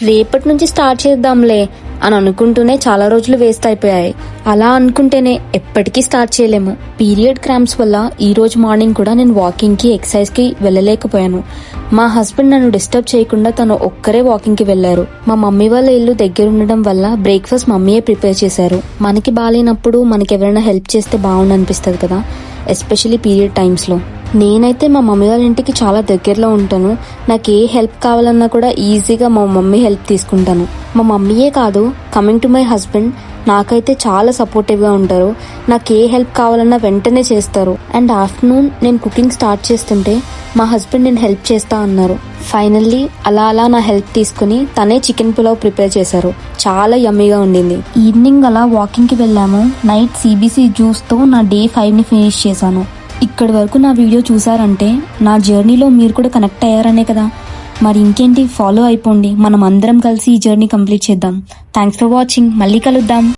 రేపటి నుంచి స్టార్ట్ చేద్దాంలే అని అనుకుంటూనే చాలా రోజులు వేస్ట్ అయిపోయాయి. అలా అనుకుంటేనే ఎప్పటికీ స్టార్ట్ చేయలేము. పీరియడ్ క్రాంప్స్ వల్ల ఈ రోజు మార్నింగ్ కూడా నేను వాకింగ్ కి ఎక్సర్సైజ్ కి వెళ్ళలేకపోయాను. మా హస్బెండ్ నన్ను డిస్టర్బ్ చేయకుండా తను ఒక్కరే వాకింగ్ కి వెళ్లారు. మా మమ్మీ వాళ్ళ ఇల్లు దగ్గర ఉండడం వల్ల బ్రేక్ఫాస్ట్ మమ్మీయే ప్రిపేర్ చేశారు. మనకి బాగాలేనప్పుడు మనకి ఎవరైనా హెల్ప్ చేస్తే బాగుండు అనిపిస్తుంది కదా, ఎస్పెషల్లీ పీరియడ్ టైమ్స్ లో. నేనైతే మా మమ్మీ వాళ్ళ ఇంటికి చాలా దగ్గరలో ఉంటాను. నాకు ఏ హెల్ప్ కావాలన్నా కూడా ఈజీగా మా మమ్మీ హెల్ప్ తీసుకుంటాను. మా మమ్మీయే కాదు, కమింగ్ టు మై హస్బెండ్ నాకైతే చాలా సపోర్టివ్ గా ఉంటారు. నాకు ఏ హెల్ప్ కావాలన్నా వెంటనే చేస్తారు. అండ్ ఆఫ్టర్నూన్ నేను కుకింగ్ స్టార్ట్ చేస్తుంటే మా హస్బెండ్ నేను హెల్ప్ చేస్తా అన్నారు. ఫైనల్లీ అలా నా హెల్ప్ తీసుకుని తనే చికెన్ పులావ్ ప్రిపేర్ చేశారు. చాలా యమ్మీగా ఉండింది. ఈవినింగ్ అలా వాకింగ్ కి వెళ్ళాము. నైట్ CBC జ్యూస్ తో నా డే 5 ని ఫినిష్ చేశాను. ఇక్కడి వరకు నా వీడియో చూసారంటే నా జర్నీలో మీరు కూడా కనెక్ట్ అయ్యారనే కదా. మరి ఇంకేంటి, ఫాలో అయిపోండి. మనం అందరం కలిసి ఈ జర్నీ కంప్లీట్ చేద్దాం. Thanks for watching. మళ్ళీ కలుద్దాం.